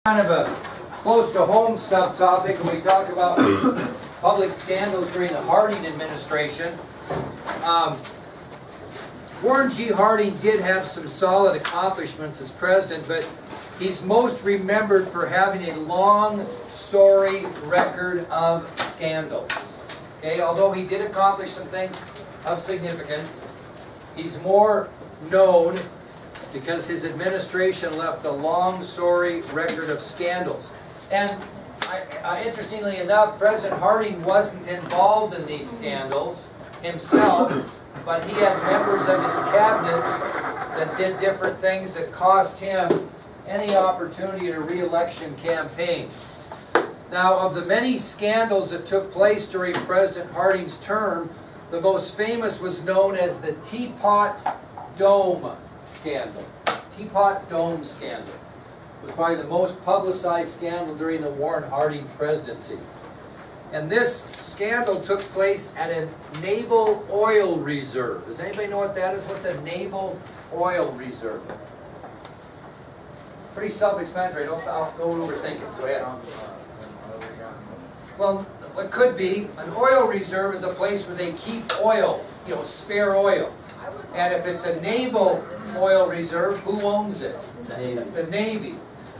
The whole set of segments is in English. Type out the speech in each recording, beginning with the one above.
Kind of a close to home subtopic when we talk about public scandals during the Harding administration. Warren G. Harding did have some solid accomplishments as president, but he's most remembered for having a long, sorry record of scandals. Okay, although he did accomplish some things of significance, he's more known because his administration left a long, sorry record of scandals. And interestingly enough, President Harding wasn't involved in these scandals himself, but he had members of his cabinet that did different things that cost him any opportunity at a re-election campaign. Now, of the many scandals that took place during President Harding's term, the most famous was known as the Teapot Dome scandal. Teapot Dome scandal. It was probably the most publicized scandal during the Warren Harding presidency. And this scandal took place at a naval oil reserve. Does anybody know what that is? What's a naval oil reserve? Pretty self-explanatory. Don't overthink it. Go ahead. Well, what could be, an oil reserve is a place where they keep oil, spare oil. And if it's a naval oil reserve, who owns it? The Navy.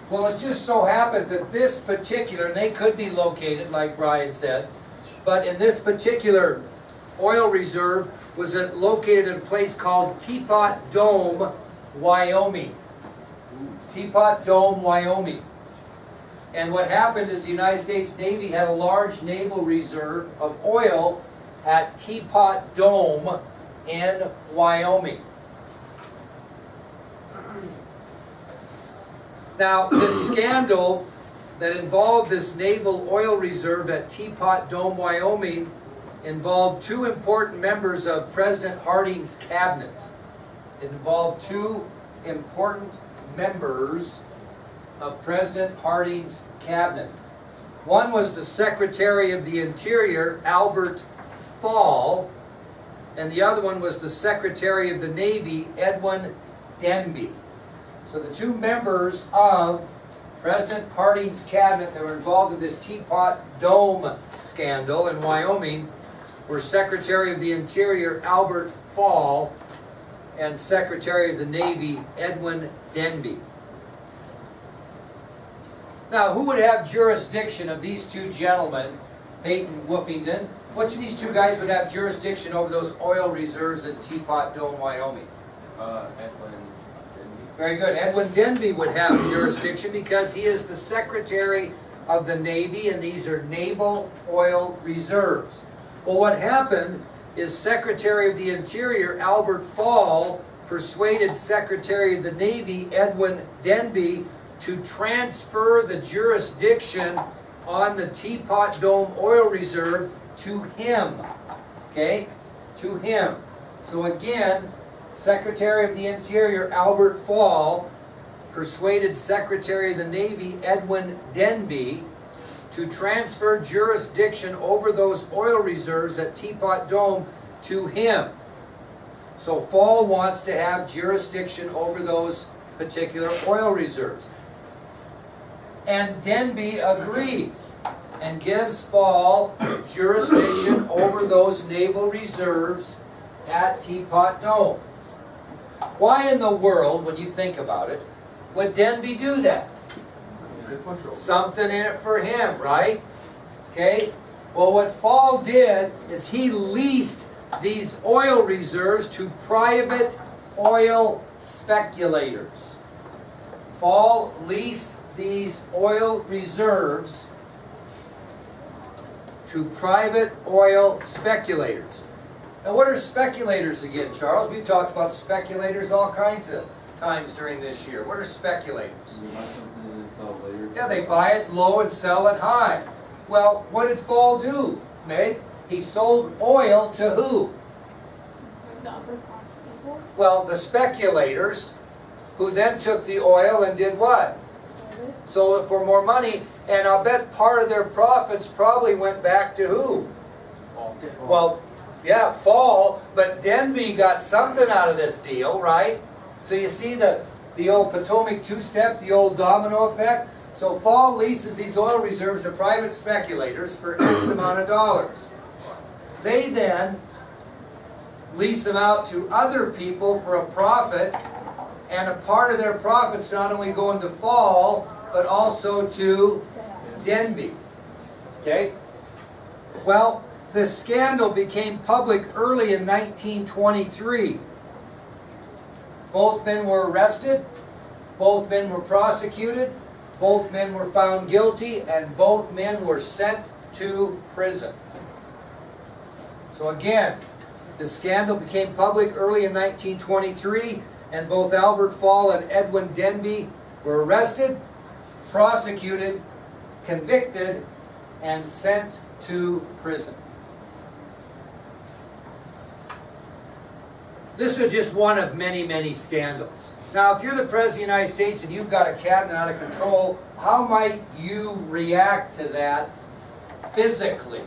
Well, it just so happened that this particular, and they could be located, like Brian said, but in this particular oil reserve was located in a place called Teapot Dome, Wyoming. Teapot Dome, Wyoming. And what happened is the United States Navy had a large naval reserve of oil at Teapot Dome in Wyoming. Now, this scandal that involved this naval oil reserve at Teapot Dome, Wyoming, involved two important members of President Harding's cabinet. It involved two important members of President Harding's cabinet. One was the Secretary of the Interior, Albert Fall, and the other one was the Secretary of the Navy, Edwin Denby. So the two members of President Harding's cabinet that were involved in this Teapot Dome scandal in Wyoming were Secretary of the Interior, Albert Fall, and Secretary of the Navy, Edwin Denby. Now, who would have jurisdiction of these two gentlemen, Peyton Woofington? Which of these two guys would have jurisdiction over those oil reserves at Teapot Dome, Wyoming? Edwin Denby. Very good. Edwin Denby would have jurisdiction because he is the Secretary of the Navy, and these are naval oil reserves. Well, what happened is Secretary of the Interior, Albert Fall, persuaded Secretary of the Navy, Edwin Denby, to transfer the jurisdiction on the Teapot Dome oil reserve to him. Okay? To him. So again, Secretary of the Interior Albert Fall persuaded Secretary of the Navy Edwin Denby to transfer jurisdiction over those oil reserves at Teapot Dome to him. So Fall wants to have jurisdiction over those particular oil reserves. And Denby agrees and gives Fall jurisdiction over those naval reserves at Teapot Dome. Why in the world, when you think about it, would Denby do that? Something in it for him, right? Okay? Well, what Fall did is he leased these oil reserves to private oil speculators. Fall leased these oil reserves to private oil speculators. Now, what are speculators again, Charles? We've talked about speculators all kinds of times during this year. What are speculators? You buy something and sell it later. Yeah, they buy it low and sell it high. Well, what did Fall do, Meg? He sold oil to who? The upper class people. Well, the speculators, who then took the oil and did what? Sold it for more money, and I'll bet part of their profits probably went back to who? Well, yeah, Fall, but Denby got something out of this deal, right? So you see the old Potomac two-step, the old domino effect? So Fall leases these oil reserves to private speculators for X amount of dollars. They then lease them out to other people for a profit, and a part of their profits not only go into Fall, but also to Denby. Okay? Well, the scandal became public early in 1923. Both men were arrested, both men were prosecuted, both men were found guilty, and both men were sent to prison. So again, the scandal became public early in 1923, and both Albert Fall and Edwin Denby were arrested, prosecuted, convicted, and sent to prison. This is just one of many, many scandals. Now, if you're the President of the United States and you've got a cabinet out of control, how might you react to that physically?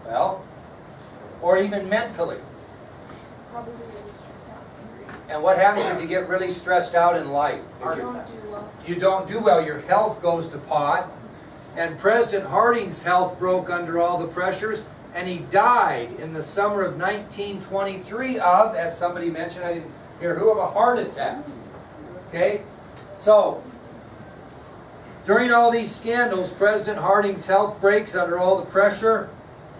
Well, or even mentally. Probably really stressed out, angry. And what happens if you get really stressed out in life? Or don't do well. You don't do well, your health goes to pot. And President Harding's health broke under all the pressures, and he died in the summer of 1923 of, as somebody mentioned, I didn't hear who, of a heart attack. Okay? So, during all these scandals, President Harding's health breaks under all the pressure,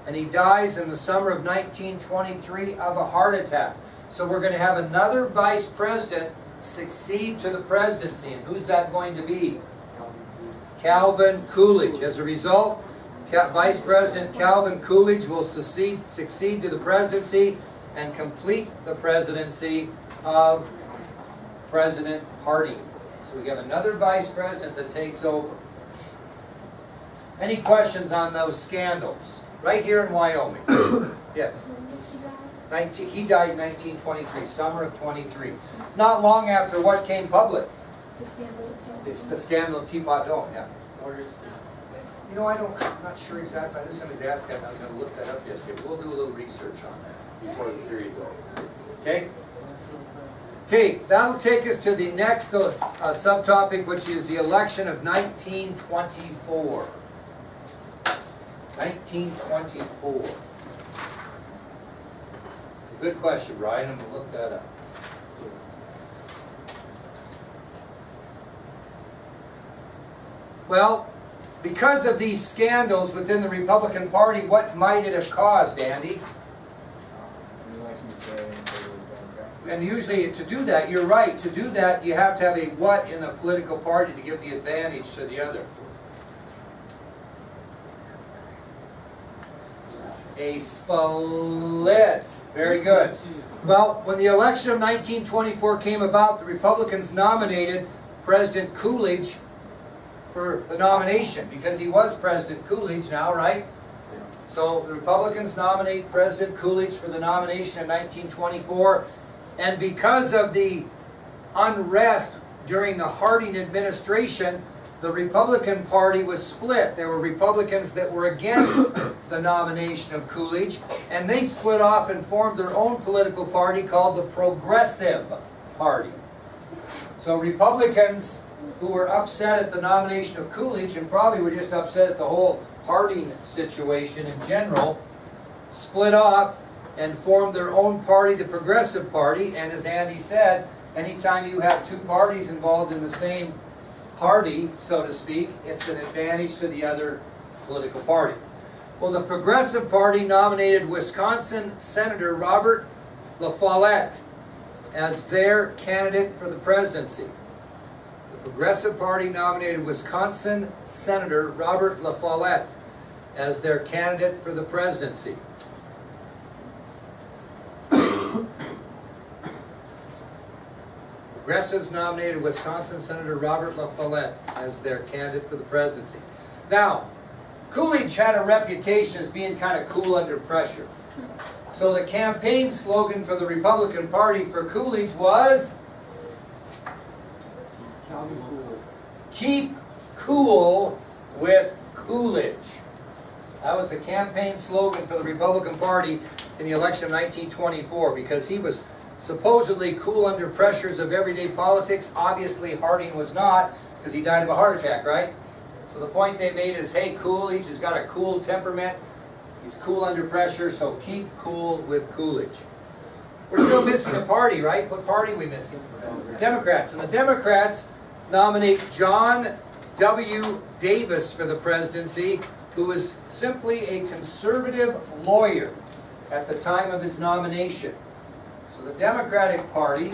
and he dies in the summer of 1923 of a heart attack. So we're going to have another vice president succeed to the presidency. And who's that going to be? Calvin Coolidge. As a result, Vice President Calvin Coolidge will succeed to the presidency and complete the presidency of President Harding. So we have another vice president that takes over. Any questions on those scandals? Right here in Wyoming. Yes. When did she die? He died in 1923, summer of 23. Not long after what came public? The scandal itself. It's the scandal of Teapot Dome, yeah. Where is You know, I'm not sure exactly. I knew somebody's asked that, and I was going to look that up yesterday. We'll do a little research on that before the period's over. Okay? Okay, that'll take us to the next subtopic, which is the election of 1924. 1924. It's a good question, Brian. I'm going to look that up. Well, because of these scandals within the Republican Party, what might it have caused, Andy? And usually to do that, you're right, to do that you have to have a what in the political party to give the advantage to the other? A split. Very good. Well, when the election of 1924 came about, the Republicans nominated President Coolidge for the nomination, because he was President Coolidge now, right? So the Republicans nominate President Coolidge for the nomination in 1924, and because of the unrest during the Harding administration, the Republican Party was split. There were Republicans that were against the nomination of Coolidge, and they split off and formed their own political party called the Progressive Party. So Republicans who were upset at the nomination of Coolidge, and probably were just upset at the whole Harding situation in general, split off and formed their own party, the Progressive Party. And as Andy said, anytime you have two parties involved in the same party, so to speak, it's an advantage to the other political party. Well, the Progressive Party nominated Wisconsin Senator Robert La Follette as their candidate for the presidency. The Progressive Party nominated Wisconsin Senator Robert La Follette as their candidate for the presidency. Progressives nominated Wisconsin Senator Robert La Follette as their candidate for the presidency. Now, Coolidge had a reputation as being kind of cool under pressure. So the campaign slogan for the Republican Party for Coolidge was, "Keep cool with Coolidge." That was the campaign slogan for the Republican Party in the election of 1924, because he was supposedly cool under pressures of everyday politics. Obviously Harding was not, because he died of a heart attack, right? So the point they made is, hey, Coolidge has got a cool temperament. He's cool under pressure, so keep cool with Coolidge. We're still missing a party, right? What party are we missing? Democrats. And the Democrats nominate John W. Davis for the presidency, who was simply a conservative lawyer at the time of his nomination. So the Democratic Party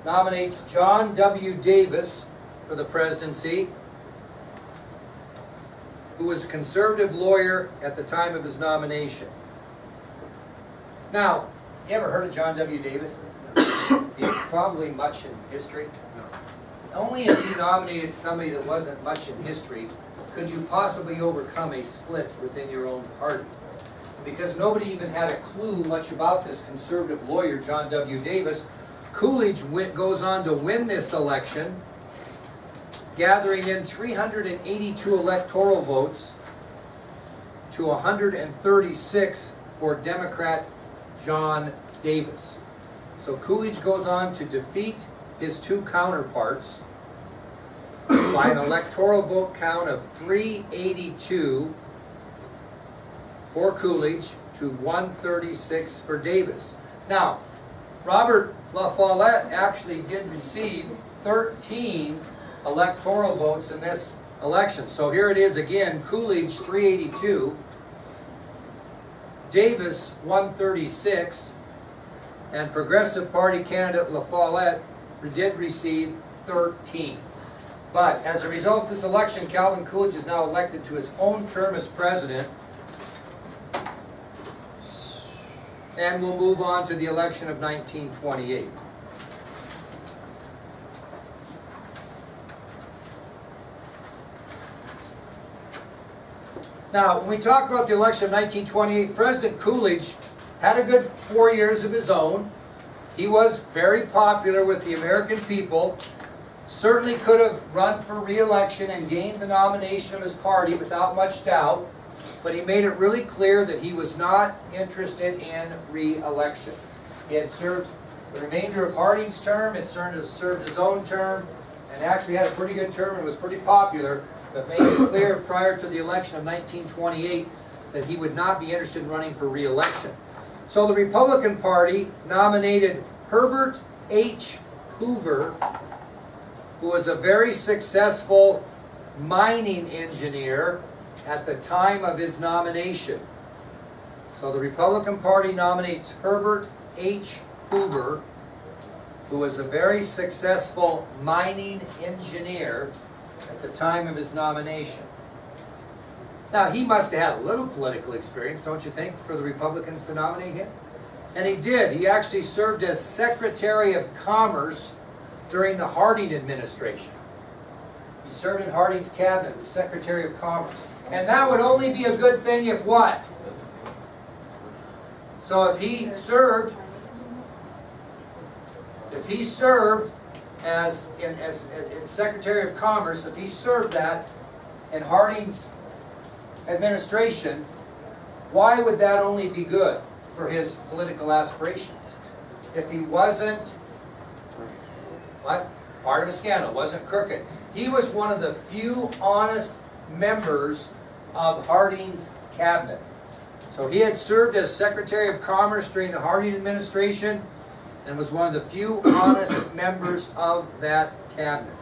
nominates John W. Davis for the presidency, who was a conservative lawyer at the time of his nomination. Now, you ever heard of John W. Davis? Is he probably much in history? No. Only if you nominated somebody that wasn't much in history could you possibly overcome a split within your own party. Because nobody even had a clue much about this conservative lawyer, John W. Davis, Coolidge goes on to win this election, gathering in 382 electoral votes to 136 for Democrat John Davis. So Coolidge goes on to defeat his two counterparts by an electoral vote count of 382 for Coolidge to 136 for Davis. Now, Robert La Follette actually did receive 13 electoral votes in this election. So here it is again, Coolidge 382, Davis 136, and Progressive Party candidate La Follette did receive 13. But as a result of this election, Calvin Coolidge is now elected to his own term as president. And we'll move on to the election of 1928. Now, when we talk about the election of 1928, President Coolidge had a good 4 years of his own. He was very popular with the American people. Certainly could have run for re-election and gained the nomination of his party without much doubt. But he made it really clear that he was not interested in re-election. He had served the remainder of Harding's term, had served his own term, and actually had a pretty good term and was pretty popular, but made it clear prior to the election of 1928 that he would not be interested in running for re-election. So the Republican Party nominated Herbert H. Hoover, who was a very successful mining engineer at the time of his nomination. So the Republican Party nominates Herbert H. Hoover, who was a very successful mining engineer at the time of his nomination. Now, he must have had a little political experience, don't you think, for the Republicans to nominate him? And he did. He actually served as Secretary of Commerce during the Harding administration. He served in Harding's cabinet as Secretary of Commerce. And that would only be a good thing if what? So if he served as Secretary of Commerce, if he served that in Harding's administration, why would that only be good for his political aspirations? If he wasn't part of a scandal, wasn't crooked. He was one of the few honest members of Harding's cabinet. So he had served as Secretary of Commerce during the Harding administration and was one of the few honest members of that cabinet.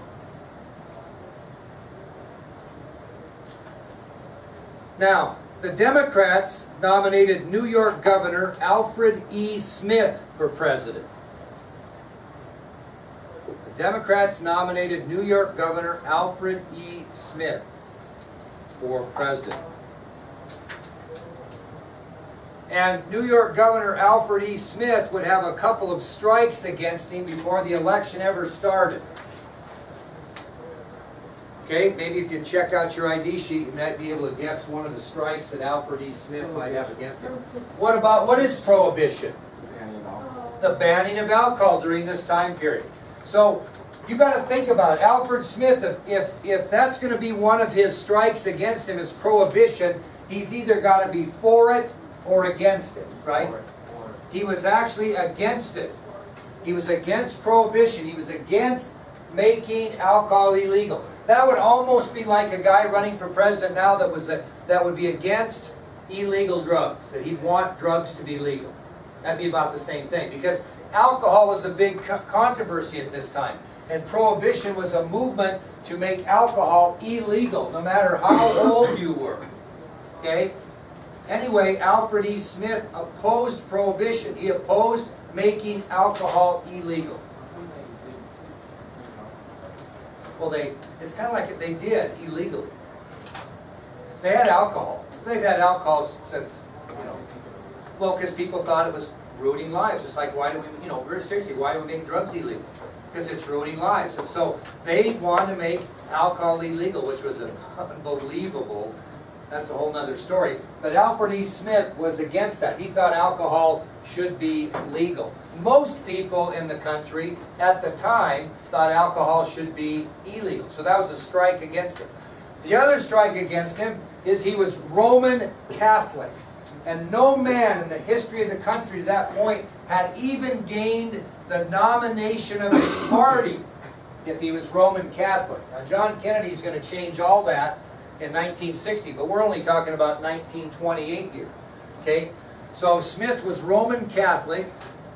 Now, the Democrats nominated New York Governor Alfred E. Smith for president. The Democrats nominated New York Governor Alfred E. Smith for president. And New York Governor Alfred E. Smith would have a couple of strikes against him before the election ever started. Okay, maybe if you check out your ID sheet, you might be able to guess one of the strikes that Alfred E. Smith might have against him. What is prohibition? The banning of alcohol during this time period. So, you got to think about it. Alfred Smith, if that's going to be one of his strikes against him is prohibition, he's either got to be for it or against it, right? He was actually against it. He was against prohibition. He was against making alcohol illegal. That would almost be like a guy running for president now that would be against illegal drugs, that he'd want drugs to be legal. That'd be about the same thing, because alcohol was a big controversy at this time, and prohibition was a movement to make alcohol illegal, no matter how old you were. Okay? Anyway, Alfred E. Smith opposed prohibition. He opposed making alcohol illegal. Well, it's kind of like they did illegally. They had alcohol. They've had alcohol since, well, because people thought it was ruining lives. It's like, why do we, very seriously, why do we make drugs illegal? Because it's ruining lives. And so they wanted to make alcohol illegal, which was unbelievable. That's a whole nother story. But Alfred E. Smith was against that. He thought alcohol should be legal. Most people in the country at the time thought alcohol should be illegal. So that was a strike against him. The other strike against him is he was Roman Catholic. And no man in the history of the country to that point had even gained the nomination of his party if he was Roman Catholic. Now John Kennedy is going to change all that in 1960, but we're only talking about 1928 here. Okay? So Smith was Roman Catholic,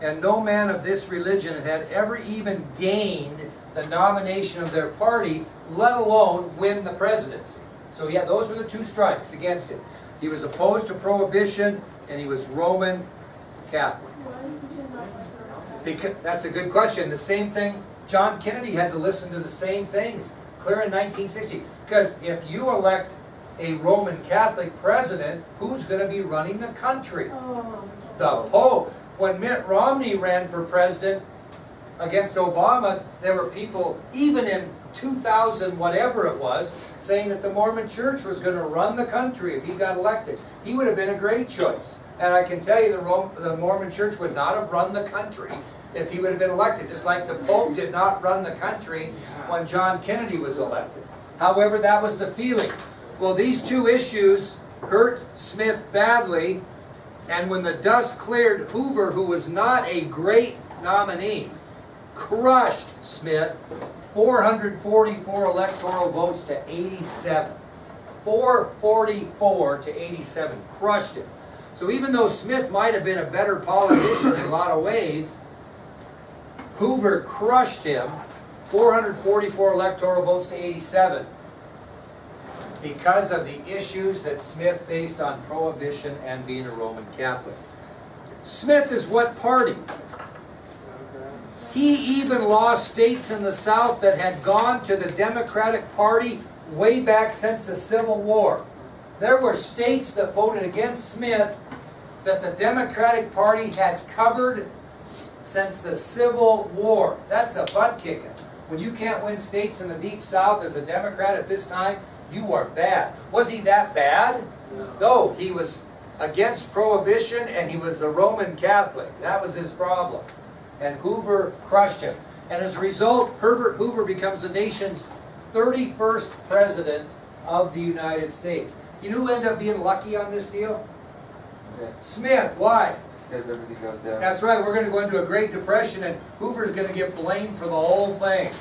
and no man of this religion had ever even gained the nomination of their party, let alone win the presidency. So yeah, those were the two strikes against him. He was opposed to prohibition, and he was Roman Catholic. Because, that's a good question. The same thing, John Kennedy had to listen to the same things, clear in 1960. Because if you elect a Roman Catholic president, who's going to be running the country? The Pope. When Mitt Romney ran for president against Obama, there were people, even in 2000, whatever it was, saying that the Mormon Church was going to run the country if he got elected. He would have been a great choice. And I can tell you the Mormon Church would not have run the country if he would have been elected, just like the Pope did not run the country when John Kennedy was elected. However, that was the feeling. Well, these two issues hurt Smith badly, and when the dust cleared, Hoover, who was not a great nominee, crushed Smith, 444 electoral votes to 87. 444 to 87, crushed him. So even though Smith might have been a better politician in a lot of ways, Hoover crushed him, 444 electoral votes to 87, because of the issues that Smith faced on prohibition and being a Roman Catholic. Smith is what party? He even lost states in the South that had gone to the Democratic Party way back since the Civil War. There were states that voted against Smith that the Democratic Party had covered since the Civil War. That's a butt kicking. When you can't win states in the Deep South as a Democrat at this time, you are bad. Was he that bad? No, he was against prohibition and he was a Roman Catholic. That was his problem. And Hoover crushed him. And as a result, Herbert Hoover becomes the nation's 31st president of the United States. You know who ended up being lucky on this deal? Smith. Why? Because everything goes down. That's right, we're going to go into a Great Depression and Hoover's going to get blamed for the whole thing.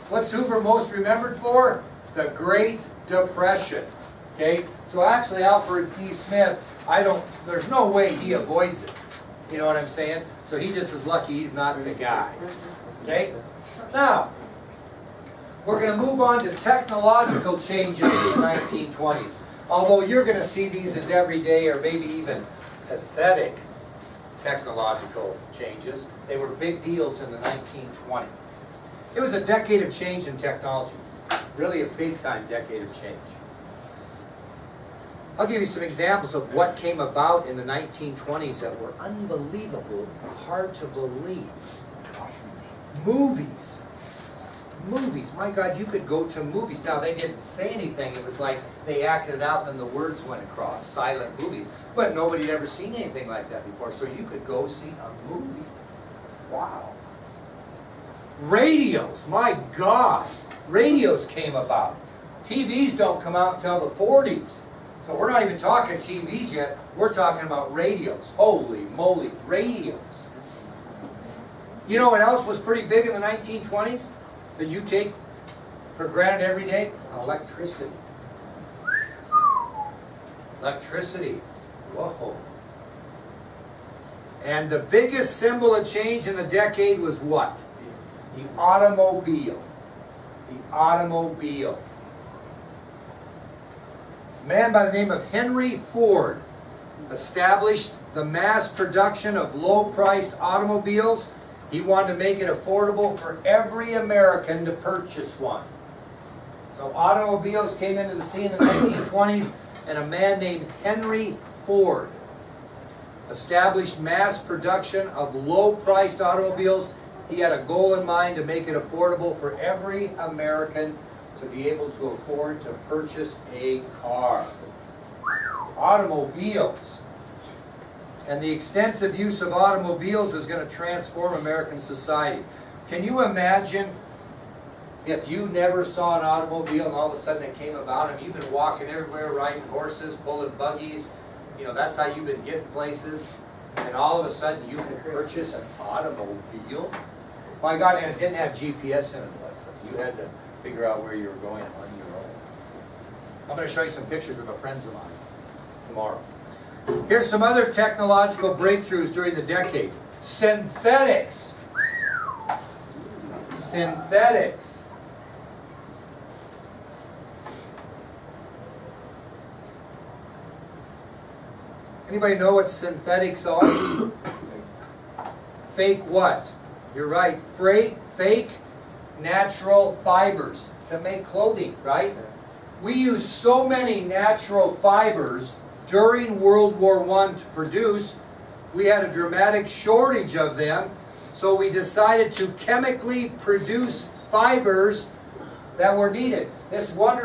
What's Hoover most remembered for? The Great Depression. Okay? So actually Alfred E. Smith, there's no way he avoids it. You know what I'm saying? So he just is lucky he's not the guy. Okay? Now, we're going to move on to technological changes in the 1920s. Although you're going to see these as everyday or maybe even pathetic technological changes, they were big deals in the 1920s. It was a decade of change in technology. Really a big-time decade of change. I'll give you some examples of what came about in the 1920s that were unbelievable, hard to believe. Movies. Movies. My God, you could go to movies. Now, they didn't say anything. It was like they acted it out and then the words went across. Silent movies. But nobody had ever seen anything like that before. So you could go see a movie. Wow. Radios. My God. Radios came about. TVs don't come out until the 40s. So we're not even talking TVs yet, we're talking about radios. Holy moly, radios. You know what else was pretty big in the 1920s that you take for granted every day? Electricity. Electricity. Whoa. And the biggest symbol of change in the decade was what? The automobile. The automobile. A man by the name of Henry Ford established the mass production of low-priced automobiles. He wanted to make it affordable for every American to purchase one. So automobiles came into the scene in the 1920s, and a man named Henry Ford established mass production of low-priced automobiles. He had a goal in mind to make it affordable for every American to be able to afford to purchase a car. Automobiles. And the extensive use of automobiles is going to transform American society. Can you imagine if you never saw an automobile and all of a sudden it came about and you've been walking everywhere, riding horses, pulling buggies, you know, that's how you've been getting places, and all of a sudden you can purchase an automobile? By God, and it didn't have GPS in it, Alexa. You had to figure out where you were going on your own. I'm going to show you some pictures of friends of mine tomorrow. Here's some other technological breakthroughs during the decade. Synthetics. Synthetics. Anybody know what synthetics are? Fake what? You're right. Fake natural fibers to make clothing, right? We use so many natural fibers during World War I to produce. We had a dramatic shortage of them, so we decided to chemically produce fibers that were needed. This wonderful